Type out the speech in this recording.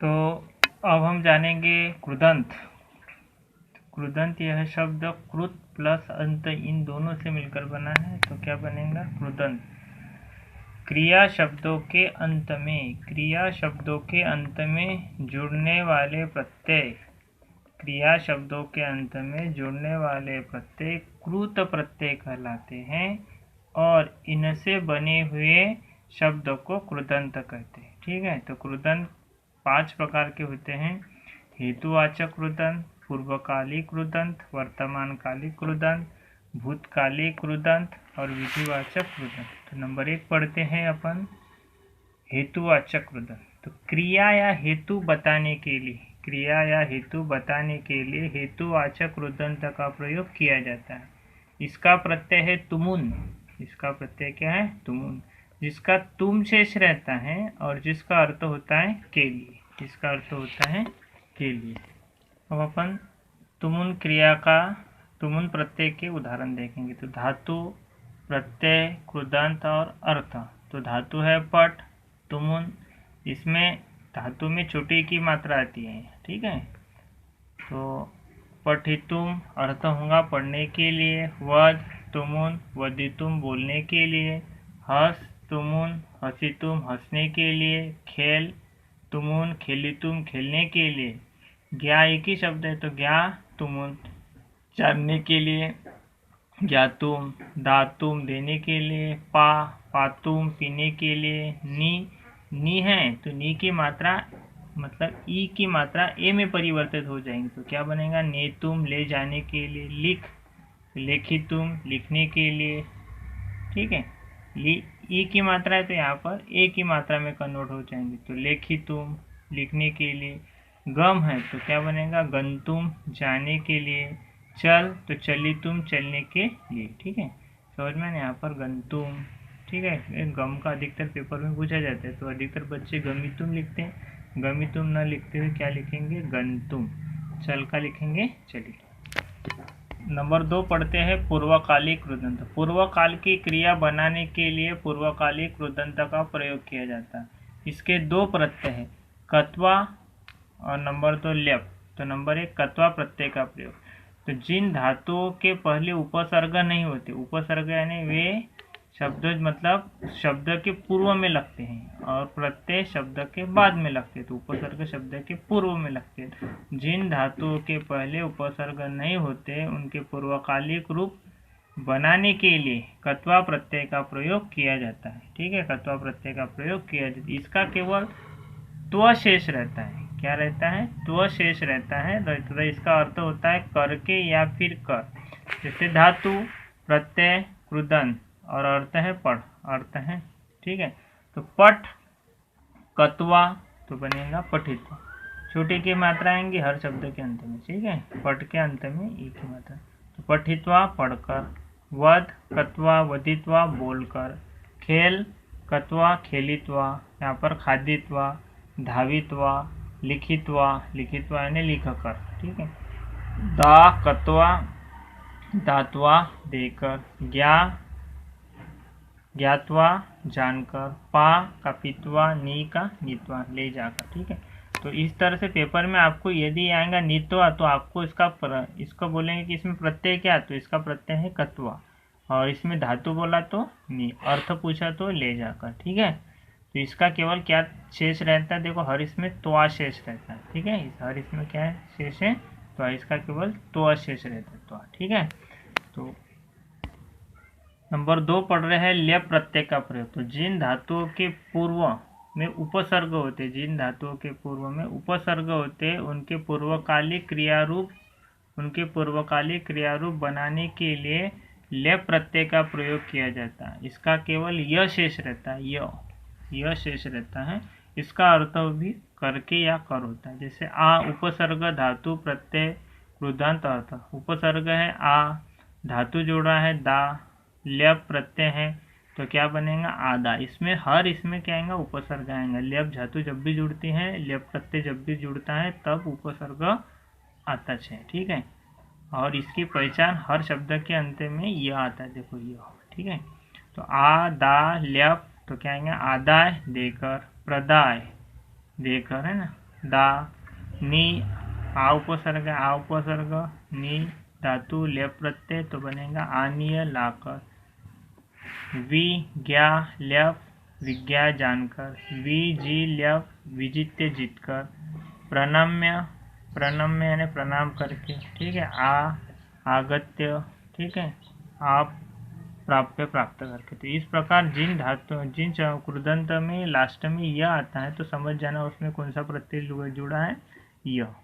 तो अब हम जानेंगे कृदंत। कृदंत यह शब्द कृत प्लस अंत इन दोनों से मिलकर बना है, तो क्या बनेगा कृदंत। क्रिया शब्दों के अंत में जुड़ने वाले प्रत्यय कृत प्रत्यय कहलाते हैं और इनसे बने हुए शब्द को कृदंत कहते हैं। ठीक है, तो कृदंत 5 प्रकार के होते हैं। हेतुवाचक कृदंत, पूर्वकालिक कृदंत, वर्तमानकालिक कृदंत, भूतकालिक कृदंत और विधिवाचक कृदंत। तो नंबर 1 पढ़ते हैं अपन हेतुवाचक कृदंत। तो क्रिया या हेतु बताने के लिए हेतुवाचक कृदंत का प्रयोग किया जाता है। इसका प्रत्यय है तुमुन। इसका प्रत्यय क्या है? तुमुन, जिसका तुम शेष रहता है और जिसका अर्थ होता है के लिए। अब अपन तुमुन प्रत्यय के उदाहरण देखेंगे। तो धातु, प्रत्यय, कृदंत और अर्थ। तो धातु है पट, तुमुन, इसमें धातु में छोटी की मात्रा आती है। ठीक है, तो पठितुम अर्थ होगा पढ़ने के लिए, वद तुमुन वदितुम बोलने के लिए, हस तुमुन हसितुम हंसने के लिए, खेल तुमुन खेलितुम खेलने के लिए, ज्ञा एक ही शब्द है तो ज्ञा तुमुन जानने के लिए, ज्ञातुम दातुम देने के लिए, पातुम पीने के लिए, नी है तो नी की मात्रा मतलब ई की मात्रा ए में परिवर्तित हो जाएंगे, तो क्या बनेगा नेतुम ले जाने के लिए, लेखितुम लिखने के लिए। ठीक है, ई की मात्रा है तो यहाँ पर ए की मात्रा में कन्वर्ट हो जाएंगे, तो लेखितुम लिखने के लिए। गम है तो क्या बनेगा गंतुम जाने के लिए, चल तो चलितुम चलने के लिए। ठीक है, समझ में यहाँ पर गंतुम। ठीक है, गम का अधिकतर पेपर में पूछा जाता है, तो अधिकतर बच्चे गमितुम लिखते हैं। गमितुम न लिखते हुए क्या लिखेंगे गंतुम, चल का लिखेंगे चलिए। नंबर 2 पढ़ते हैं पूर्वकालिक कृदंत। पूर्वकाल की क्रिया बनाने के लिए पूर्वकालिक कृदंत का प्रयोग किया जाता है। इसके 2 प्रत्यय हैं, कत्वा और नंबर 2 ल्यप। तो नंबर 1 कत्वा प्रत्यय का प्रयोग। तो जिन धातुओं के पहले उपसर्ग नहीं होते, उपसर्ग यानी वे शब्द मतलब शब्द के पूर्व में लगते हैं और प्रत्यय शब्द के बाद में लगते हैं, तो उपसर्ग शब्द के पूर्व में लगते हैं। जिन धातुओं के पहले उपसर्ग नहीं होते उनके पूर्वकालिक रूप बनाने के लिए कत्वा प्रत्यय का प्रयोग किया जाता है। ठीक है, कत्वा प्रत्यय का प्रयोग किया जाता है। इसका केवल त्व शेष रहता है। क्या रहता है? त्व शेष रहता है। तो इसका अर्थ होता है करके या फिर कर। जैसे धातु, प्रत्यय, कृदंत और अर्थ है पढ़, अर्थ है। ठीक है, तो पठ कत्वा तो बनेगा पठित्वा। छोटी की मात्रा आएंगी हर शब्द के अंत में। ठीक है, पठ के अंत में एक की मात्रा, तो पठित्वा पढ़कर, वद कत्वा वदित्वा बोलकर, खेल कत्वा खेलित्वा, यहाँ पर खादित्वा, धावित्वा, लिखित्वा यानी लिखकर। ठीक है, दा कत्वा दात्वा देकर, ज्ञात्वा जानकर, पा का पित्वा, नी का नीत्वा ले जाकर। ठीक है, तो इस तरह से पेपर में आपको यदि आएगा नीत्वा तो आपको इसको बोलेंगे कि इसमें प्रत्यय क्या, तो इसका प्रत्यय है कत्वा, और इसमें धातु बोला तो नी, अर्थ पूछा तो ले जाकर। ठीक है, तो इसका केवल क्या शेष रहता है, देखो हर इसमें त्वा शेष रहता है। ठीक है, हर इसमें क्या है शेष है, तो इसका केवल त्वा शेष रहता है त्वा। ठीक है, तो नंबर 2 पढ़ रहे हैं ल्यप प्रत्यय का प्रयोग। तो जिन धातुओं के पूर्व में उपसर्ग होते उनके पूर्वकालिक क्रियारूप बनाने के लिए ल्यप प्रत्यय का प्रयोग किया जाता है। इसका केवल य शेष रहता है, य शेष रहता है। इसका अर्थ भी करके या कर होता है। जैसे आ उपसर्ग धातु प्रत्यय कृदंत अर्थ। उपसर्ग है आ, धातु जोड़ा है दा, ल्यप प्रत्यय है तो क्या बनेगा आदा। इसमें क्या आएगा उपसर्ग आएगा। ल्यप धातु जब भी जुड़ती है, ल्यप प्रत्यय जब भी जुड़ता है तब उपसर्ग आता है। ठीक है, और इसकी पहचान हर शब्द के अंत में यह आता है, देखो यह। ठीक है, तो आ दा ल्यप तो क्या आएगा आदाय देकर, प्रदाय देकर, है ना, दा, नी आ उपसर्ग है, आ उपसर्ग, नी धातु, लेप प्रत्यय तो बनेगा आनीय लाकर। वि ज्ञा ल्यप विज्ञा जानकर, वि जी ल्यप विजित्य जीतकर, प्रणम्य प्रणम्य यानी प्रणाम करके, ठीक है, आगत्य, ठीक है, आप प्राप्य प्राप्त करके। तो इस प्रकार जिन धातु जिन कृदंत में लास्ट में यह आता है तो समझ जाना उसमें कौन सा प्रत्यय जुड़ा है, यह।